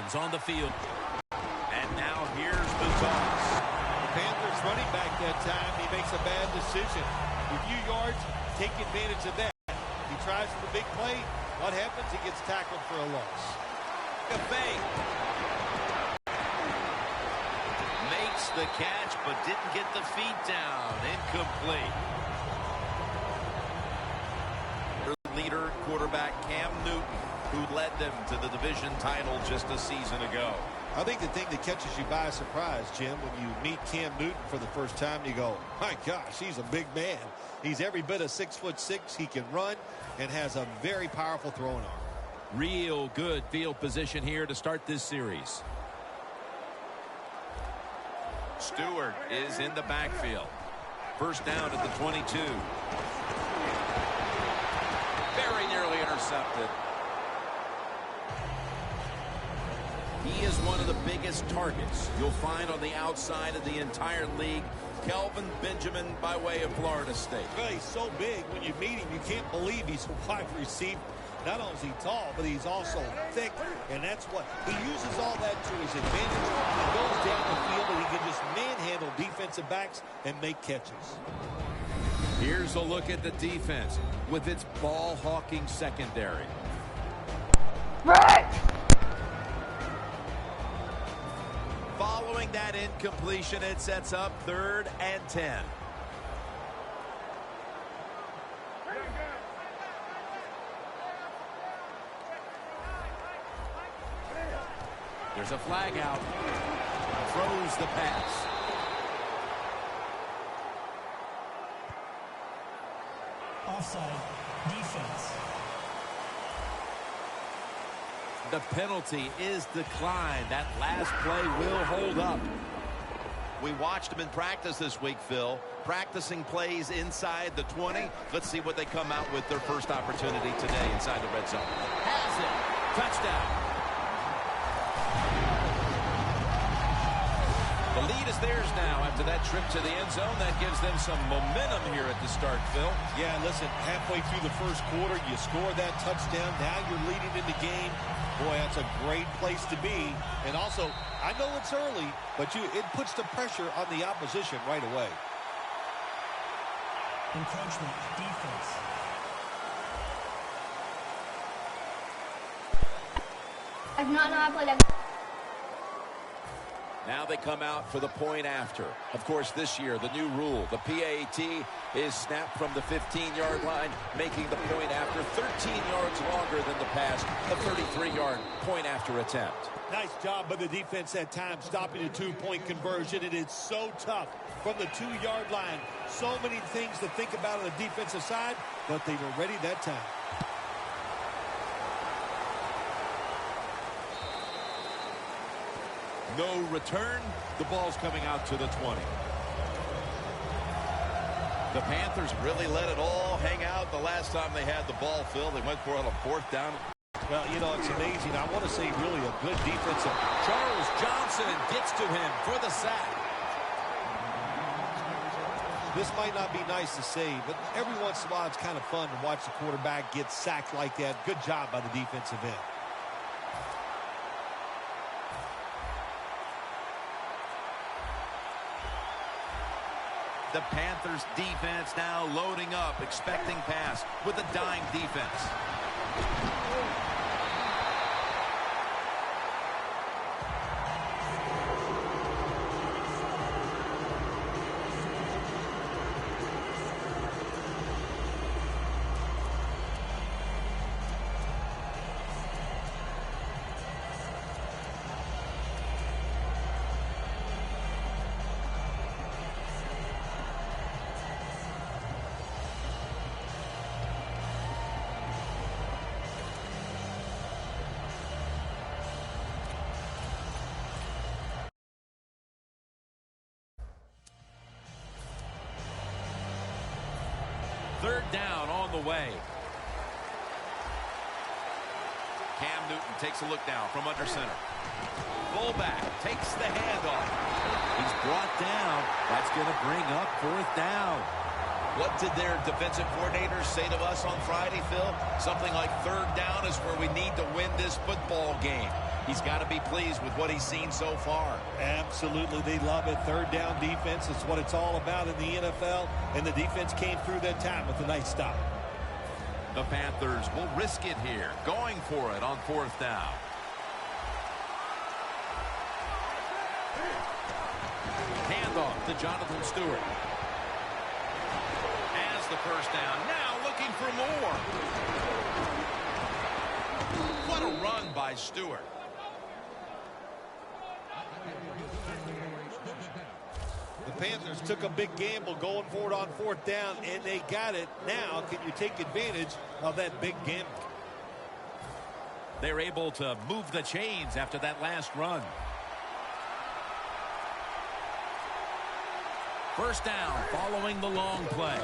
Hopkins on the field. And now here's the toss. Panthers running back that time. He makes a bad decision. A few yards, take advantage of that. He tries for the big play. What happens? He gets tackled for a loss. A fake. Makes the catch, but didn't get the feet down. Incomplete. Leader quarterback Cam Newton, who led them to the division title just a season ago. I think the thing that catches you by surprise, Jim, when you meet Cam Newton for the first time, you go, my gosh, he's a big man. He's every bit of 6'6". He can run and has a very powerful throwing arm. Real good field position here to start this series. Stewart is in the backfield. First down at the 22. Very nearly intercepted. He is one of the biggest targets you'll find on the outside of the entire league. Kelvin Benjamin by way of Florida State. Well, he's so big. When you meet him, you can't believe he's a wide receiver. Not only is he tall, but he's also thick, and that's what he uses all that to his advantage. He goes down the field, and he can just manhandle defensive backs and make catches. Here's a look at the defense with its ball-hawking secondary. Right. Following that incompletion, it sets up 3rd and 10. There's a flag out. Throws the pass. Offside. Defense. The penalty is declined. That last play will hold up. We watched them in practice this week, Phil. Practicing plays inside the 20. Let's see what they come out with their first opportunity today inside the red zone. Has it. Touchdown. The lead is theirs now after that trip to the end zone. That gives them some momentum here at the start, Phil. Yeah, listen, halfway through the first quarter, you score that touchdown. Now you're leading in the game. Boy, that's a great place to be. And also, I know it's early, but it puts the pressure on the opposition right away. Encroachment. Defense. Now they come out for the point after. Of course, this year, the new rule, the PAT, is snapped from the 15-yard line, making the point after 13 yards longer than the past, the 33-yard point after attempt. Nice job by the defense at times stopping the two-point conversion. It is so tough from the 2-yard line. So many things to think about on the defensive side, but they were ready that time. No return. The ball's coming out to the 20. The Panthers really let it all hang out the last time they had the ball, Phil. They went for it on a 4th down. Well, you know, it's amazing. I want to say really a good defensive. Charles Johnson gets to him for the sack. This might not be nice to say, but every once in a while it's kind of fun to watch the quarterback get sacked like that. Good job by the defensive end. The Panthers defense now loading up, expecting pass with a dime defense. Third down on the way. Cam Newton takes a look now from under center. Fullback takes the handoff. He's brought down. That's going to bring up 4th down. What did their defensive coordinators say to us on Friday, Phil? Something like 3rd down is where we need to win this football game. He's got to be pleased with what he's seen so far. Absolutely. They love it. Third down defense is what it's all about in the NFL, and the defense came through that time with a nice stop. The Panthers will risk it here, going for it on 4th down. Handoff to Jonathan Stewart. Has the first down. Now looking for more. What a run by Stewart. The Panthers took a big gamble going for it on 4th down, and they got it. Now, can you take advantage of that big gamble? They're able to move the chains after that last run. First down following the long play.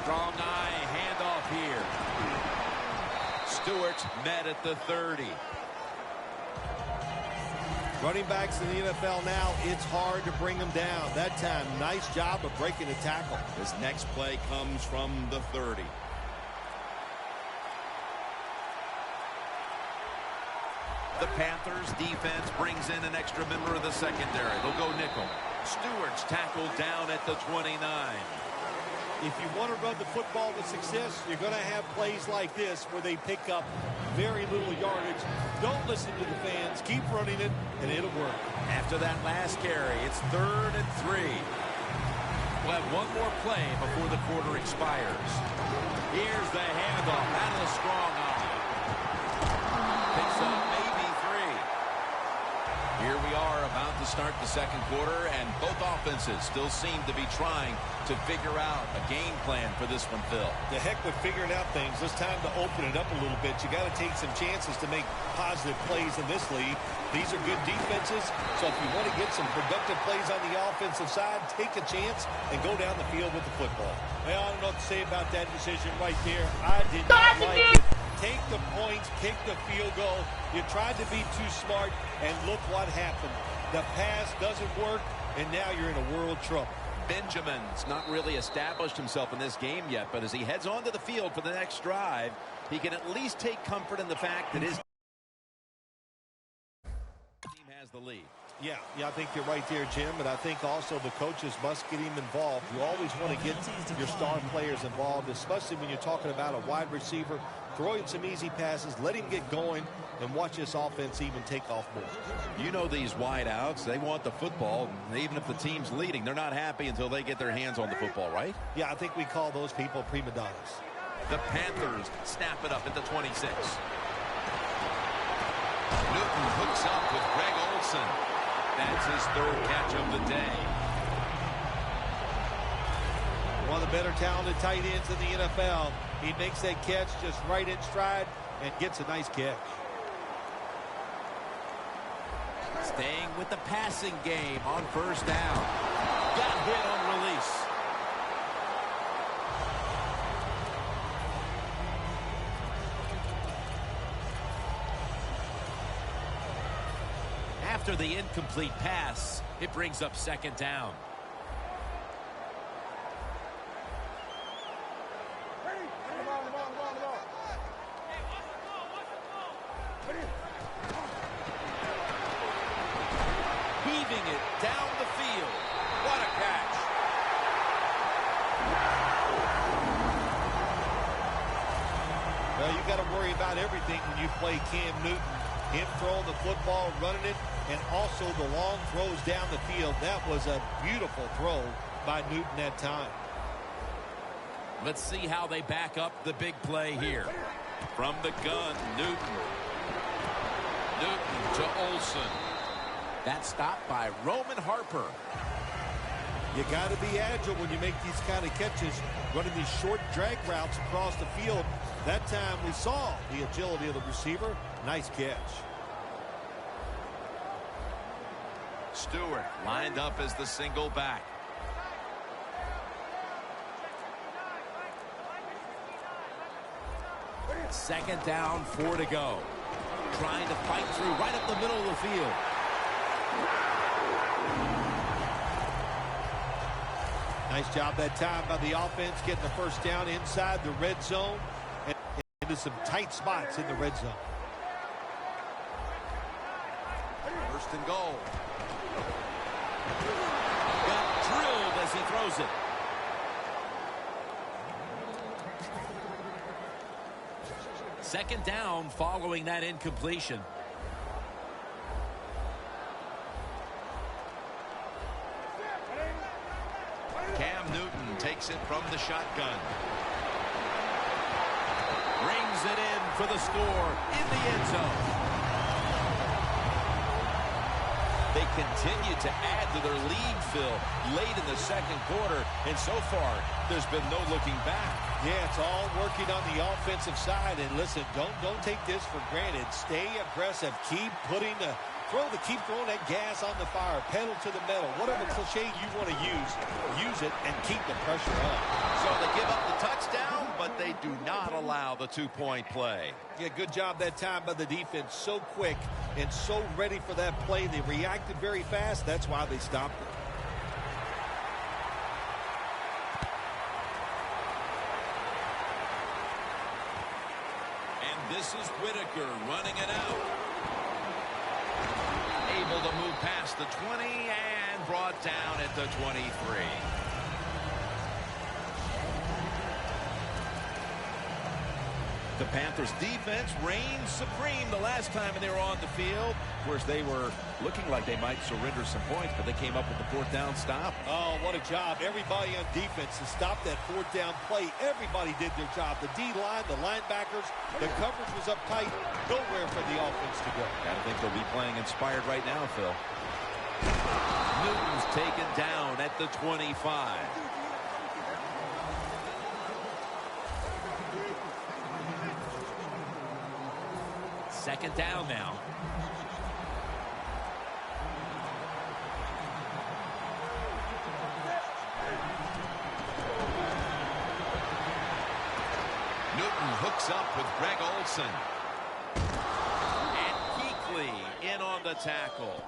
Strong eye handoff here. Stewart met at the 30. Running backs in the NFL now, it's hard to bring them down. That time, nice job of breaking a tackle. This next play comes from the 30. The Panthers defense brings in an extra member of the secondary. They'll go nickel. Stewart's tackled down at the 29. If you want to run the football with success, you're going to have plays like this where they pick up very little yardage. Don't listen to the fans. Keep running it, and it'll work. After that last carry, it's 3rd and 3. We'll have one more play before the quarter expires. Here's the handoff. That'll a strong eye. Picks up maybe 3. Here we are about to start the second quarter, and both offenses still seem to be trying to figure out a game plan for this one, Phil. The heck with figuring out things. It's time to open it up a little bit. You got to take some chances to make positive plays in this league. These are good defenses, so if you want to get some productive plays on the offensive side, take a chance and go down the field with the football. Well, I don't know what to say about that decision right there. I did not like it. Take the points, kick the field goal. You tried to be too smart, and look what happened. The pass doesn't work, and now you're in a world of trouble. Benjamin's not really established himself in this game yet, but as he heads onto the field for the next drive, he can at least take comfort in the fact that his team has the lead. Yeah, I think you're right there, Jim, but I think also the coaches must get him involved. You always want to get your star players involved, especially when you're talking about a wide receiver. Throw him some easy passes, let him get going, and watch this offense even take off more. You know these wideouts, they want the football. Even if the team's leading, they're not happy until they get their hands on the football, right? Yeah, I think we call those people prima donnas. The Panthers snap it up at the 26. Newton hooks up with Greg Olsen. That's his 3rd catch of the day. One of the better talented tight ends in the NFL. He makes that catch just right in stride and gets a nice catch. Staying with the passing game on 1st down. Got hit on release. After the incomplete pass, it brings up 2nd down. Weaving it down the field. What a catch. Well, you got to worry about everything when you play Cam Newton. Him throwing the football, running it, and also the long throws down the field. That was a beautiful throw by Newton that time. Let's see how they back up the big play here. From the gun, Newton. Newton to Olsen. That stop by Roman Harper. You got to be agile when you make these kind of catches, running these short drag routes across the field. That time we saw the agility of the receiver. Nice catch. Stewart lined up as the single back. Second down, 4 to go. Trying to fight through right up the middle of the field. Nice job that time by the offense, getting the first down inside the red zone and into some tight spots in the red zone. First and goal. Got drilled as he throws it. Second down following that incompletion. Cam Newton takes it from the shotgun. Rings it in for the score in the end zone. They continue to add to their lead, Phil, late in the second quarter, and so far, there's been no looking back. Yeah, it's all working on the offensive side, and listen, don't take this for granted. Stay aggressive. Keep keep throwing that gas on the fire. Pedal to the metal. Whatever cliche you want to use it and keep the pressure on. So they give up the touchdown, but they do not allow the two-point play. Yeah, good job that time by the defense. So quick and so ready for that play. They reacted very fast. That's why they stopped it. And this is Whitaker running it out. Able to move past the 20 and brought down at the 23. The Panthers defense reigned supreme the last time they were on the field. Of course, they were looking like they might surrender some points, but they came up with the fourth down stop. Oh, what a job. Everybody on defense to stop that fourth down play. Everybody did their job. The D-line, the linebackers, the coverage was up tight. Nowhere for the offense to go. I think they'll be playing inspired right now, Phil. Newton's taken down at the 25. Second down now. Newton hooks up with Greg Olsen. And Kuechly in on the tackle.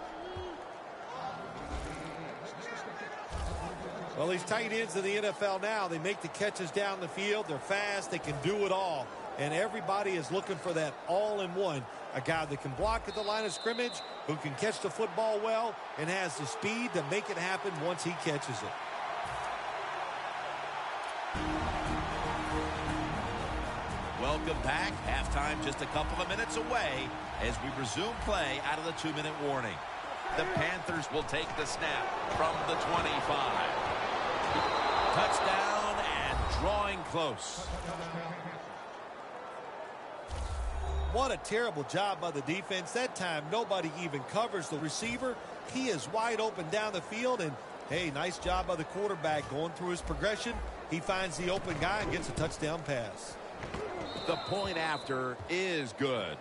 Well, these tight ends in the NFL now, they make the catches down the field. They're fast. They can do it all. And everybody is looking for that all-in-one. A guy that can block at the line of scrimmage, who can catch the football well, and has the speed to make it happen once he catches it. Welcome back. Halftime just a couple of minutes away as we resume play out of the 2-minute warning. The Panthers will take the snap from the 25. Touchdown and drawing close. What a terrible job by the defense. That time, nobody even covers the receiver. He is wide open down the field, and, hey, nice job by the quarterback going through his progression. He finds the open guy and gets a touchdown pass. The point after is good.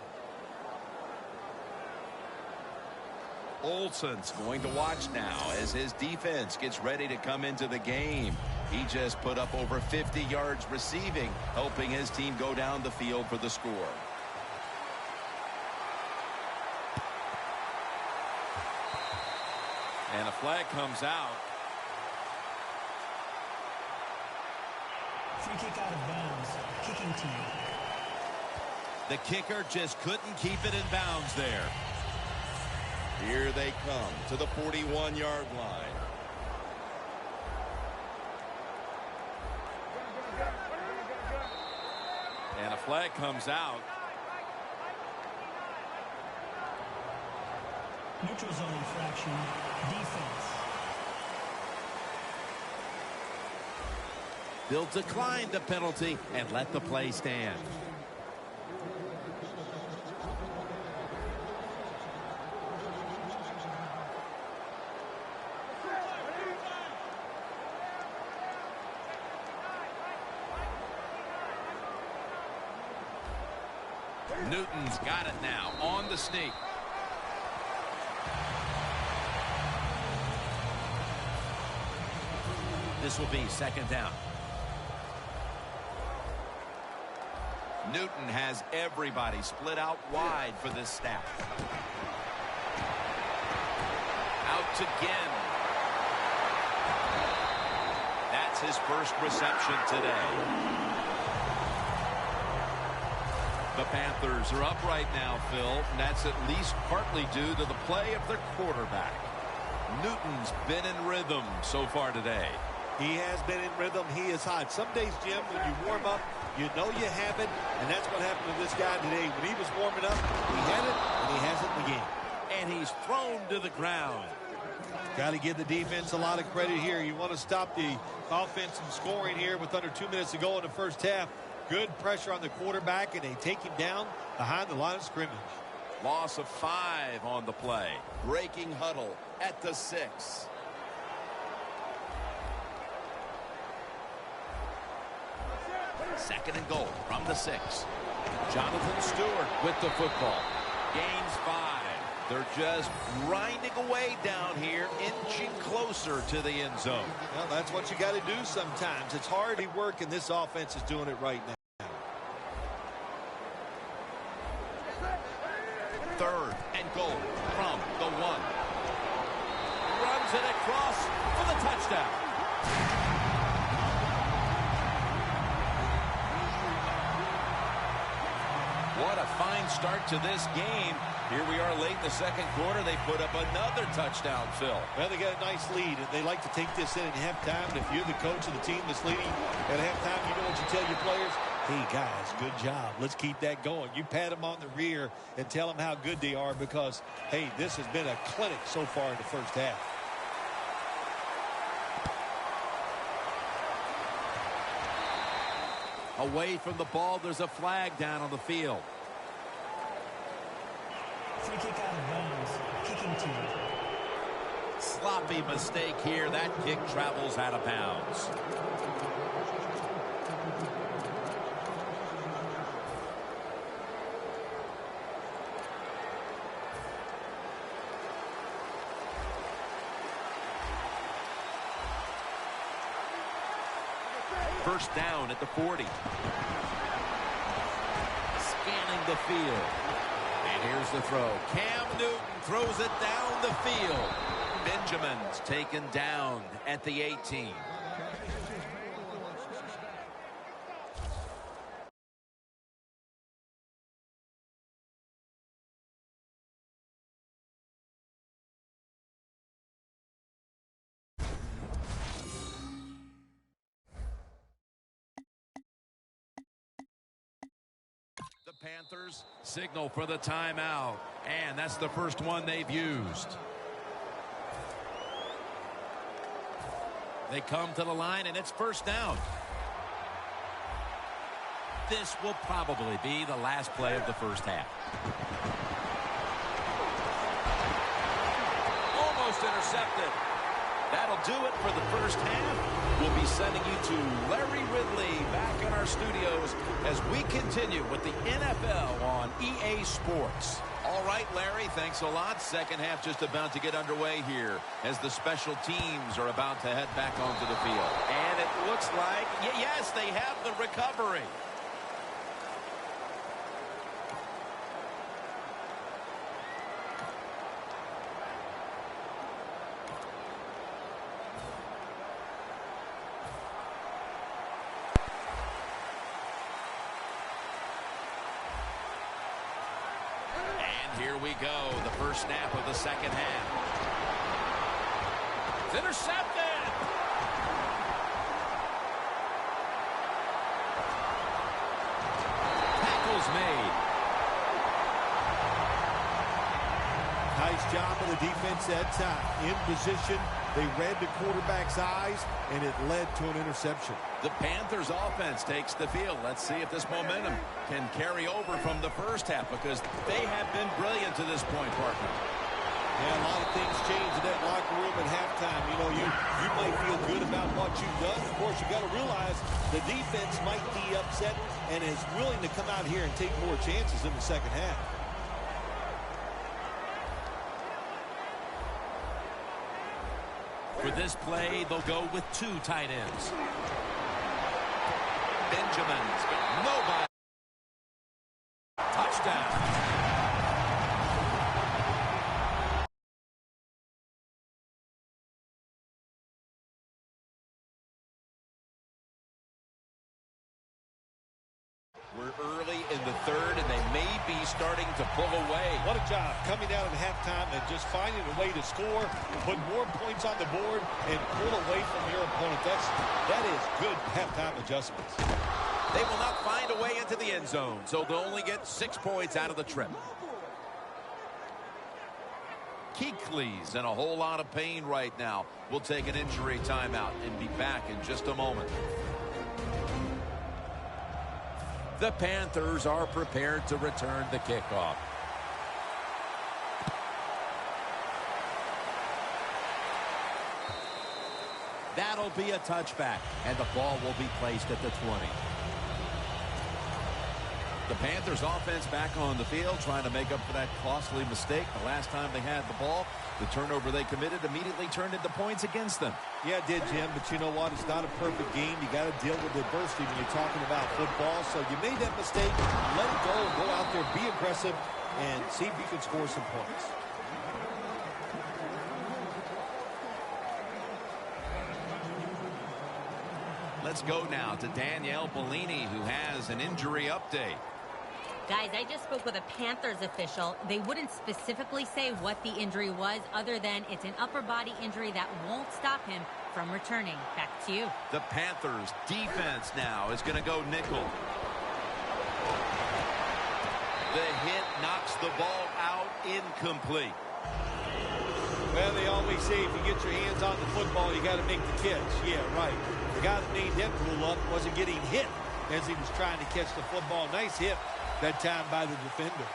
Olsen's going to watch now as his defense gets ready to come into the game. He just put up over 50 yards receiving, helping his team go down the field for the score. And a flag comes out. Free kick out of bounds. Kicking team. The kicker just couldn't keep it in bounds there. Here they come to the 41-yard line. And a flag comes out. Neutral zone infraction. Defense. They'll decline the penalty and let the play stand. Newton's got it now on the sneak. This will be second down. Newton has everybody split out wide for this snap. Out again. That's his first reception today. The Panthers are up right now, Phil, and that's at least partly due to the play of their quarterback. Newton's been in rhythm so far today. He has been in rhythm. He is hot. Some days, Jim, when you warm up, you know you have it, and that's what happened to this guy today. When he was warming up, he had it, and he has it in the game. And he's thrown to the ground. Got to give the defense a lot of credit here. You want to stop the offense from scoring here with under 2 minutes to go in the first half. Good pressure on the quarterback, and they take him down behind the line of scrimmage. Loss of 5 on the play. Breaking huddle at the 6. Second and goal from the 6. Jonathan Stewart with the football. Gains 5. They're just grinding away down here, inching closer to the end zone. Well, that's what you got to do sometimes. It's hard work, and this offense is doing it right now. Third and goal from the 1. Runs it across for the touchdown. What a fine start to this game. Here we are late in the second quarter. They put up another touchdown, Phil. Well, they got a nice lead, and they like to take this in at halftime. And if you're the coach of the team that's leading at halftime, you know what you tell your players? Hey, guys, good job. Let's keep that going. You pat them on the rear and tell them how good they are because, hey, this has been a clinic so far in the first half. Away from the ball, there's a flag down on the field. Free kick out of bounds. Kicking team. Sloppy mistake here. That kick travels out of bounds. First down at the 40. Scanning the field. And here's the throw. Cam Newton throws it down the field. Benjamin's taken down at the 18. The Panthers signal for the timeout, and that's the first one they've used. They come to the line, and it's first down. This will probably be the last play of the first half. Almost intercepted. That'll do it for the first half. We'll be sending you to Larry Ridley back in our studios as we continue with the NFL on EA Sports. All right, Larry, thanks a lot. Second half just about to get underway here as the special teams are about to head back onto the field. And it looks like, yes, they have the recovery. Here we go, the first snap of the second half. It's intercepted. Tackle's made. Nice job of the defense that time. In position, they read the quarterback's eyes, and it led to an interception. The Panthers offense takes the field. Let's see if this momentum can carry over from the first half because they have been brilliant to this point, partner. Yeah, a lot of things change in that locker room at halftime. You know, you might feel good about what you've done. Of course, you got to realize the defense might be upset and is willing to come out here and take more chances in the second half. For this play, they'll go with 2 tight ends. Benjamin's got nobody. Touchdown. We're early in in the third, and they may be starting to pull away. What a job coming down at halftime and just finding a way to score, put more points on the board, and pull away from your opponent. That is good halftime adjustments. They will not find a way into the end zone, so they'll only get 6 points out of the trip. Kuechly's in a whole lot of pain right now. We'll take an injury timeout and be back in just a moment. The Panthers are prepared to return the kickoff. That'll be a touchback, and the ball will be placed at the 20. The Panthers offense back on the field trying to make up for that costly mistake. The last time they had the ball, the turnover they committed immediately turned into points against them. Yeah, it did, Jim, but you know what? It's not a perfect game. You got to deal with adversity when you're talking about football. So you made that mistake, let it go out there, be aggressive, and see if you can score some points. Let's go now to Danielle Bellini, who has an injury update. Guys, I just spoke with a Panthers official. They wouldn't specifically say what the injury was other than it's an upper body injury that won't stop him from returning. Back to you. The Panthers defense now is going to go nickel. The hit knocks the ball out, incomplete. Well, they always say if you get your hands on the football, you got to make the catch. Yeah, right. The guy that made that rule up wasn't getting hit as he was trying to catch the football. Nice hit that time by the defender.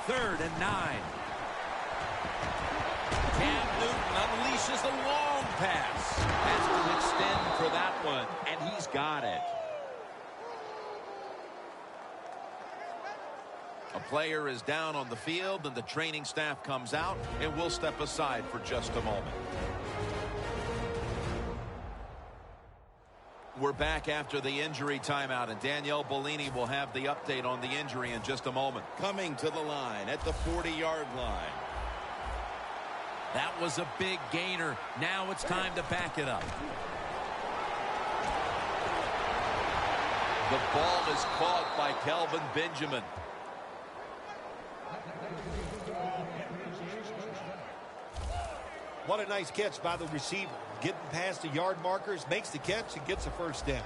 3rd and 9. Cam Newton unleashes a long pass. Has to extend for that one, and he's got it. A player is down on the field, and the training staff comes out, and we'll step aside for just a moment. We're back after the injury timeout, and Danielle Bellini will have the update on the injury in just a moment. Coming to the line at the 40-yard line. That was a big gainer. Now it's time to back it up. The ball is caught by Kelvin Benjamin. What a nice catch by the receiver. Getting past the yard markers, makes the catch, and gets a first down.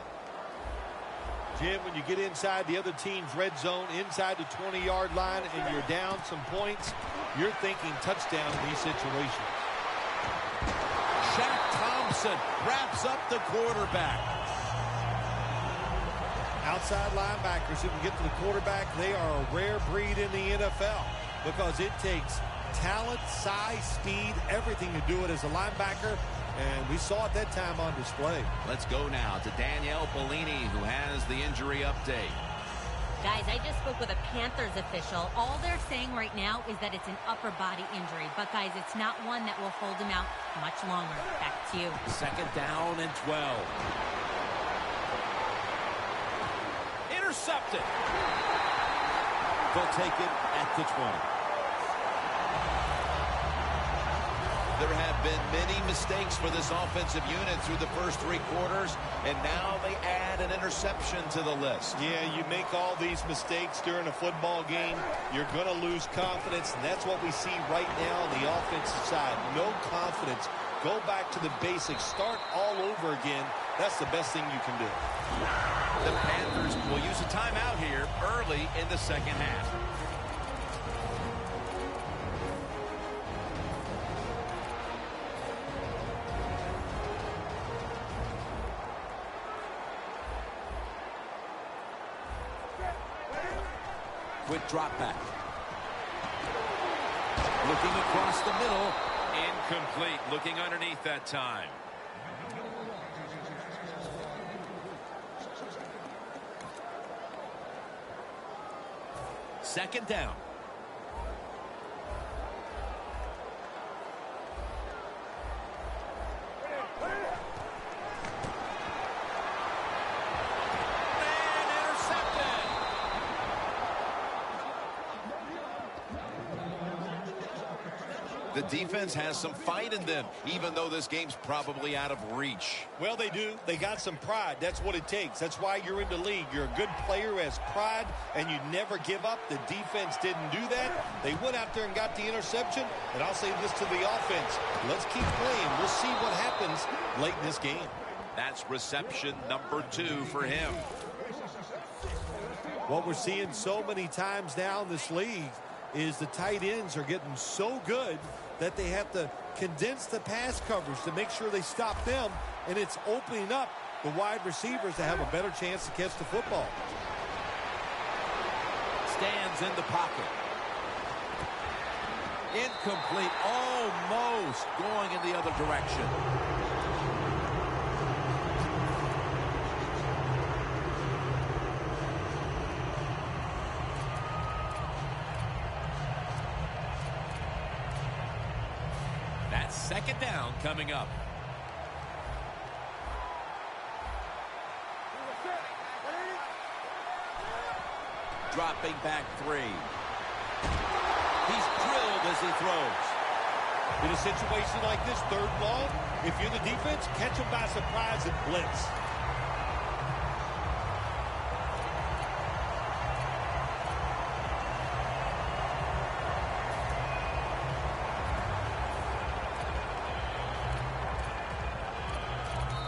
Jim, when you get inside the other team's red zone, inside the 20-yard line, and you're down some points, you're thinking touchdown in these situations. Shaq Thompson wraps up the quarterback. Outside linebackers who can get to the quarterback, they are a rare breed in the NFL because it takes talent, size, speed, everything to do it as a linebacker, and we saw it that time on display. Let's go now to Danielle Bellini, who has the injury update. Guys, I just spoke with a Panthers official. All they're saying right now is that it's an upper body injury. But, guys, it's not one that will hold him out much longer. Back to you. 2nd down and 12. Intercepted. They'll take it at the 20. There have been many mistakes for this offensive unit through the first 3 quarters, and now they add an interception to the list. Yeah, you make all these mistakes during a football game, you're going to lose confidence, and that's what we see right now on the offensive side. No confidence. Go back to the basics. Start all over again. That's the best thing you can do. The Panthers will use a timeout here early in the second half. Quick drop back. Looking across the middle. Incomplete. Looking underneath that time. Second down. The defense has some fight in them, even though this game's probably out of reach. Well, they do. They got some pride. That's what it takes. That's why you're in the league. You're a good player who has pride, and you never give up. The defense didn't do that. They went out there and got the interception. And I'll say this to the offense. Let's keep playing. We'll see what happens late in this game. That's reception number 2 for him. What we're seeing so many times now in this league is the tight ends are getting so good that they have to condense the pass coverage to make sure they stop them, and it's opening up the wide receivers to have a better chance to catch the football. Stands in the pocket. Incomplete, almost going in the other direction. That's second down coming up. Dropping back 3. He's drilled as he throws. In a situation like this, 3rd and long, if you're the defense, catch them by surprise and blitz.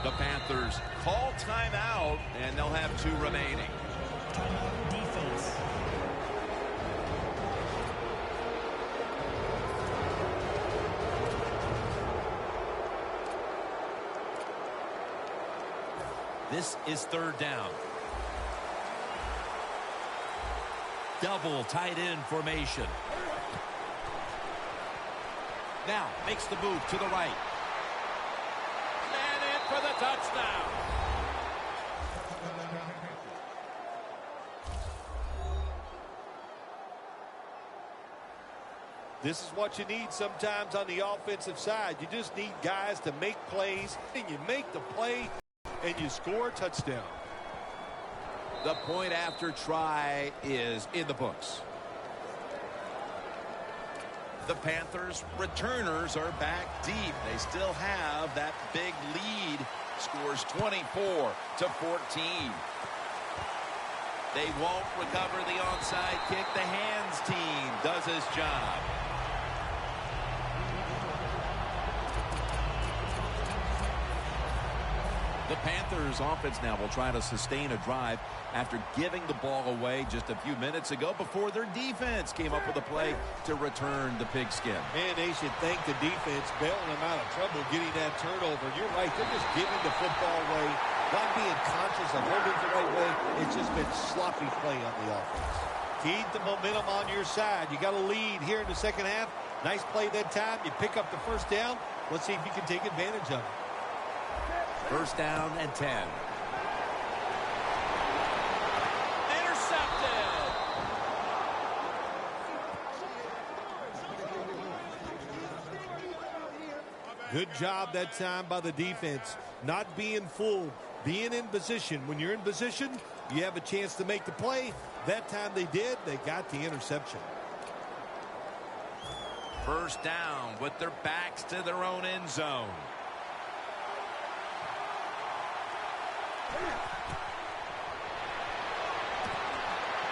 The Panthers call timeout, and they'll have 2 remaining. Timeout defense. This is 3rd down. Double tight end formation. Now makes the move to the right. And in for the touchdown. This is what you need sometimes on the offensive side. You just need guys to make plays, and you make the play, and you score a touchdown. The point after try is in the books. The Panthers returners are back deep. They still have that big lead. Scores 24-14. They won't recover the onside kick. The hands team does his job. The Panthers offense now will try to sustain a drive after giving the ball away just a few minutes ago before their defense came up with a play to return the pigskin. Man, they should thank the defense bailing them out of trouble getting that turnover. You're right. They're just giving the football away, not being conscious of holding it the right way. It's just been sloppy play on the offense. Keep the momentum on your side. You got a lead here in the second half. Nice play that time. You pick up the first down. Let's see if you can take advantage of it. First down and 10. Intercepted. Good job that time by the defense. Not being fooled, being in position. When you're in position, you have a chance to make the play. That time they did. They got the interception. First down with their backs to their own end zone.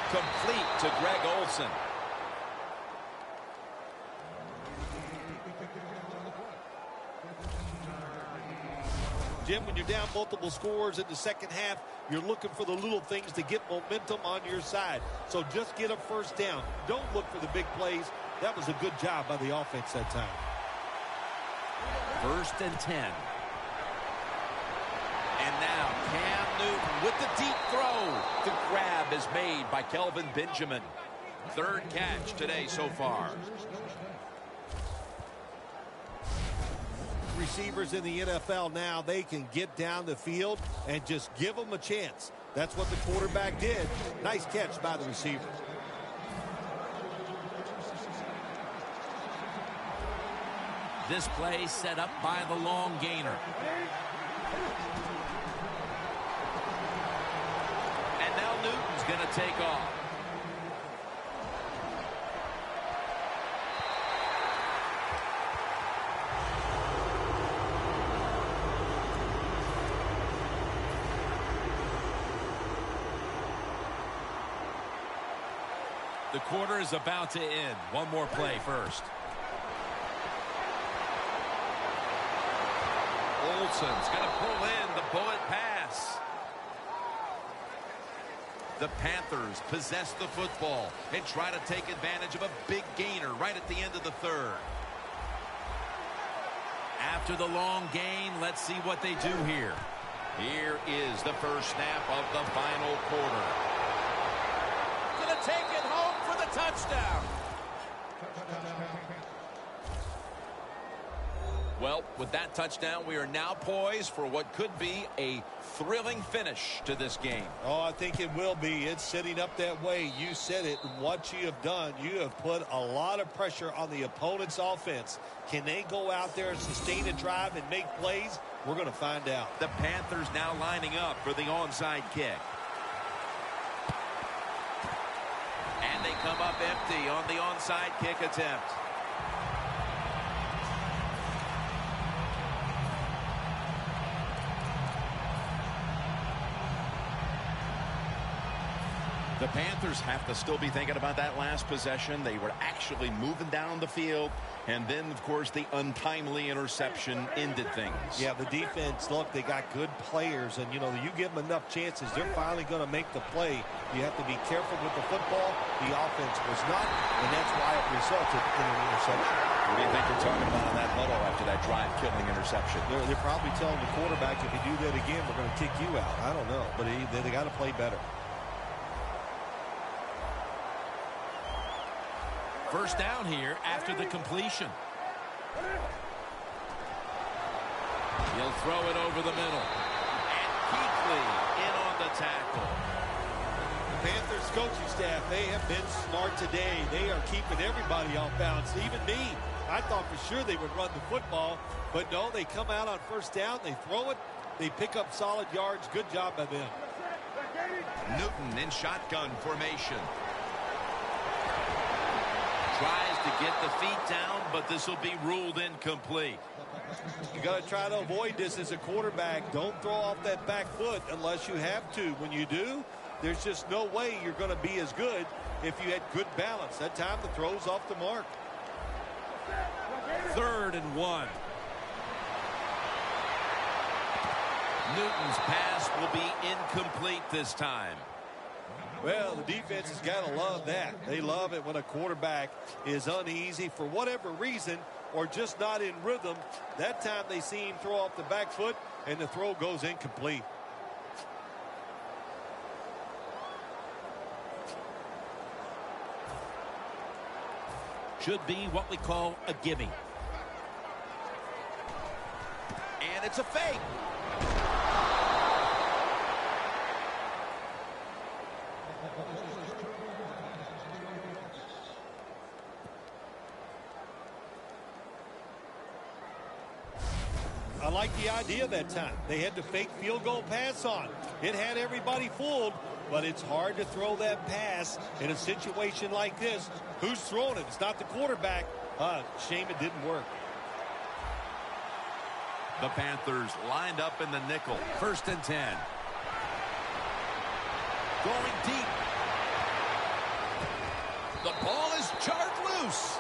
Complete to Greg Olsen. Jim, when you're down multiple scores in the second half, you're looking for the little things to get momentum on your side. So just get a first down. Don't look for the big plays. That was a good job by the offense that time. First and 10. And now Cam Newton with the deep throw. The grab is made by Kelvin Benjamin. 3rd catch today so far. Receivers in the NFL now, they can get down the field and just give them a chance. That's what the quarterback did. Nice catch by the receiver. This play set up by the long gainer. And now Newton's going to take off. The quarter is about to end. One more play first. Olsen's going to pull in the bullet pass. The Panthers possess the football and try to take advantage of a big gainer right at the end of the third. After the long gain, let's see what they do here. Here is the first snap of the final quarter. Going to take it home for the touchdown. Well, with that touchdown, we are now poised for what could be a thrilling finish to this game. Oh, I think it will be. It's setting up that way. You said it. What you have done, you have put a lot of pressure on the opponent's offense. Can they go out there and sustain a drive and make plays? We're going to find out. The Panthers now lining up for the onside kick. And they come up empty on the onside kick attempt. The Panthers have to still be thinking about that last possession. They were actually moving down the field. And then, of course, the untimely interception ended things. Yeah, the defense, look, they got good players. And, you know, you give them enough chances, they're finally going to make the play. You have to be careful with the football. The offense was not, and that's why it resulted in an interception. What do you think they're talking about in that huddle after that drive-killing interception? They're probably telling the quarterback, if you do that again, we're going to kick you out. I don't know, but they got to play better. First down here after the completion. He'll throw it over the middle. And Kuechly in on the tackle. The Panthers coaching staff, they have been smart today. They are keeping everybody off balance, even me. I thought for sure they would run the football, but no, they come out on first down, they throw it, they pick up solid yards. Good job by them. Newton in shotgun formation. Tries to get the feet down, but this will be ruled incomplete. You got to try to avoid this as a quarterback. Don't throw off that back foot unless you have to. When you do, there's just no way you're going to be as good if you had good balance. That time the throw's off the mark. 3rd and 1. Newton's pass will be incomplete this time. Well, the defense has got to love that. They love it when a quarterback is uneasy for whatever reason or just not in rhythm. That time they see him throw off the back foot and the throw goes incomplete. Should be what we call a gimme. And it's a fake. I like the idea that time. They had the fake field goal pass on. It had everybody fooled, but it's hard to throw that pass in a situation like this. Who's throwing it? It's not the quarterback. Shame it didn't work. The Panthers lined up in the nickel. 1st and 10. Going deep. The ball is charged loose.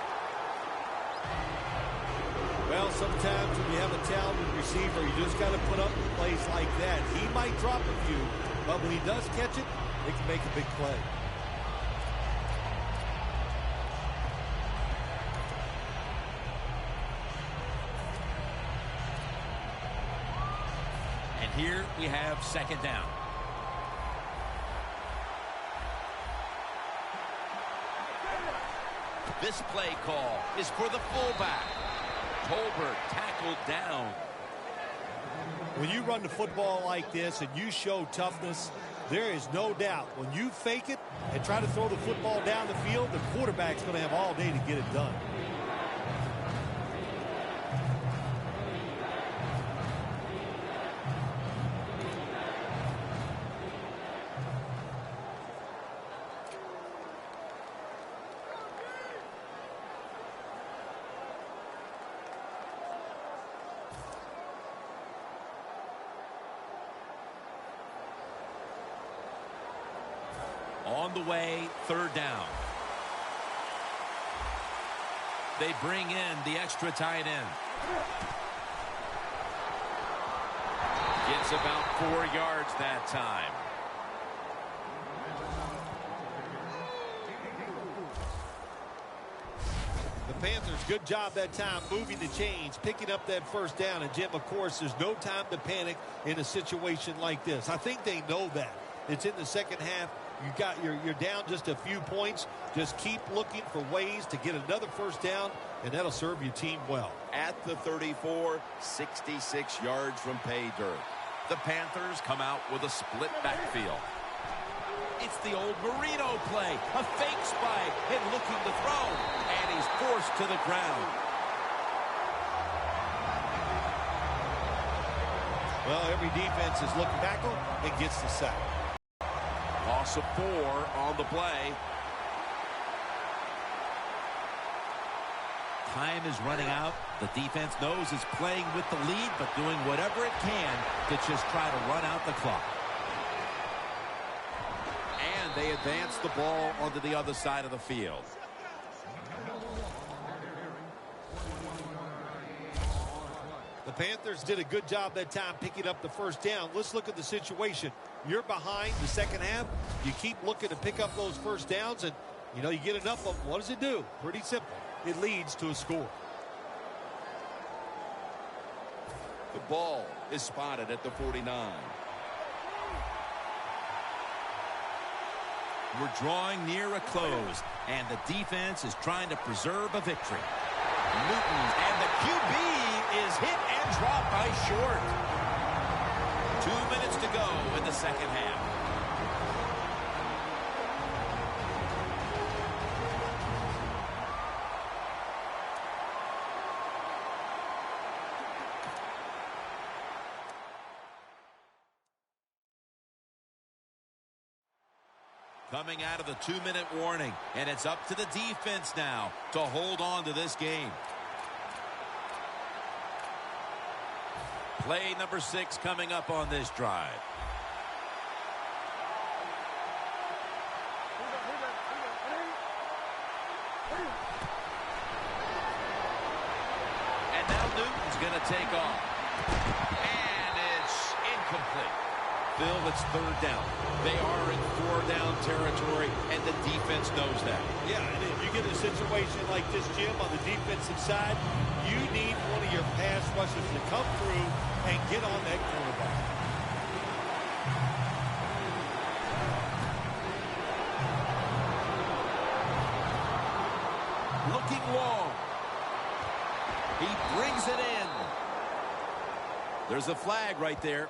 Well, sometimes when you have a talented receiver, you just got to put up with plays like that. He might drop a few, but when he does catch it, it can make a big play. And here we have 2nd down. This play call is for the fullback. Tolbert tackled down. When you run the football like this and you show toughness, there is no doubt when you fake it and try to throw the football down the field, the quarterback's going to have all day to get it done. On the way, 3rd down. They bring in the extra tight end. Gets about 4 yards that time. The Panthers, good job that time moving the chains, picking up that first down. And, Jim, of course, there's no time to panic in a situation like this. I think they know that. It's in the second half. You're down just a few points. Just keep looking for ways to get another first down, and that'll serve your team well. At the 34, 66 yards from pay dirt. The Panthers come out with a split backfield. It's the old Marino play. A fake spike and looking to throw. And he's forced to the ground. Well, every defense is looking back and gets the sack. Loss of 4 on the play. Time is running out. The defense knows it's playing with the lead, but doing whatever it can to just try to run out the clock. And they advance the ball onto the other side of the field. The Panthers did a good job that time picking up the first down. Let's look at the situation. You're behind the second half. You keep looking to pick up those first downs, and, you get enough of them. What does it do? Pretty simple. It leads to a score. The ball is spotted at the 49. We're drawing near a close, and the defense is trying to preserve a victory. Newton, and the QB is hit and dropped by Short. 2 minutes to go in the second half. Coming out of the 2-minute warning, and it's up to the defense now to hold on to this game. Play number 6 coming up on this drive. And now Newton's going to take off. And it's incomplete. Phil, it's third down. They are in 4-down territory, and the defense knows that. Yeah, and if you get a situation like this, Jim, on the defensive side, you need one of your pass rushers to come through and get on that quarterback. Looking long. He brings it in. There's a flag right there.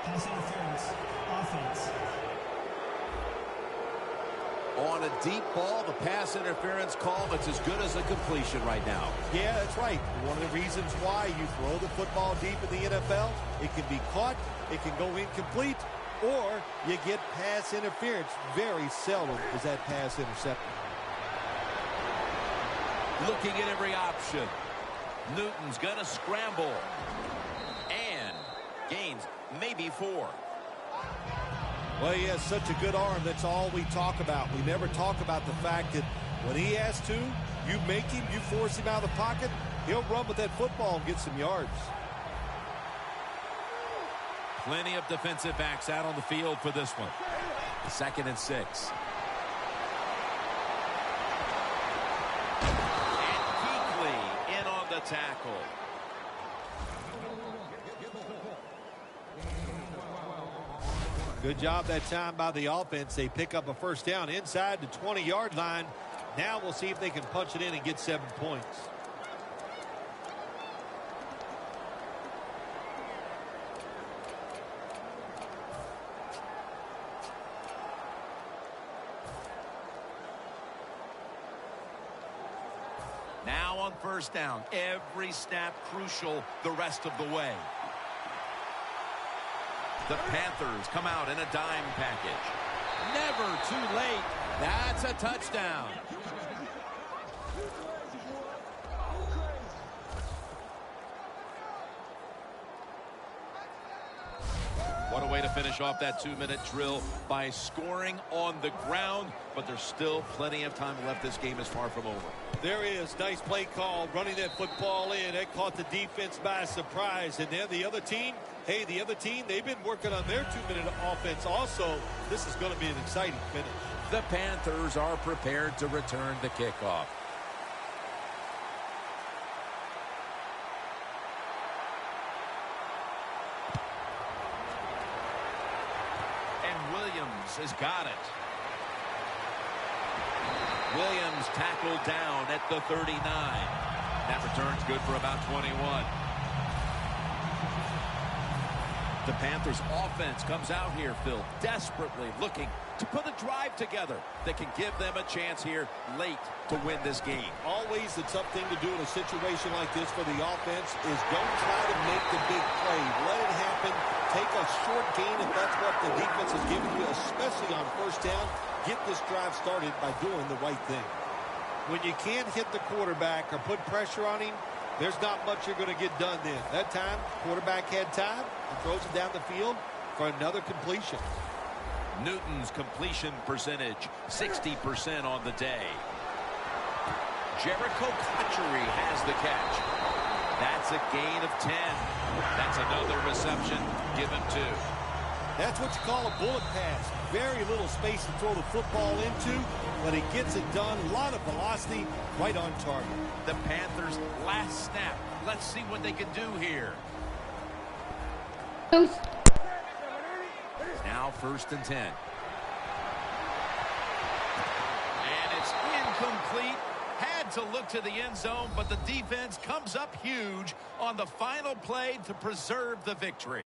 Pass interference. Offense. On a deep ball, the pass interference call, it's as good as a completion right now. Yeah, that's right. One of the reasons why you throw the football deep in the NFL, it can be caught, it can go incomplete, or you get pass interference. Very seldom is that pass intercepted. Looking at every option. Newton's going to scramble. And gains maybe 4. Well, he has such a good arm. That's all we talk about. We never talk about the fact that when he has to, you make him, you force him out of the pocket, he'll run with that football and get some yards. Plenty of defensive backs out on the field for this one. 2nd and 6. And Kuechly in on the tackle. Good job that time by the offense. They pick up a first down inside the 20-yard line. Now we'll see if they can punch it in and get 7 points. Now on first down, every snap crucial the rest of the way. The Panthers come out in a dime package. Never too late. That's a touchdown. What a way to finish off that 2-minute drill by scoring on the ground, but there's still plenty of time left. This game is far from over. There is. Nice play call, running that football in. That caught the defense by surprise. And then the other team, hey, the other team, they've been working on their 2-minute offense also. This is going to be an exciting finish. The Panthers are prepared to return the kickoff. And Williams has got it. Williams tackled down at the 39. That return's good for about 21. The Panthers offense comes out here, Phil, desperately looking to put a drive together that can give them a chance here late to win this game. Always the tough thing to do in a situation like this for the offense is don't try to make the big play. Let it happen. Take a short gain if that's what the defense has given you, especially on first down. Get this drive started by doing the right thing. When you can't hit the quarterback or put pressure on him, there's not much you're going to get done then. That time, quarterback had time and throws it down the field for another completion. Newton's completion percentage, 60% on the day. Jericho Cotchery has the catch. That's a gain of 10. That's another reception. Give him 2. That's what you call a bullet pass. Very little space to throw the football into, but he gets it done. A lot of velocity, right on target. The Panthers' last snap. Let's see what they can do here. Now 1st and 10. And it's incomplete. Had to look to the end zone, but the defense comes up huge on the final play to preserve the victory.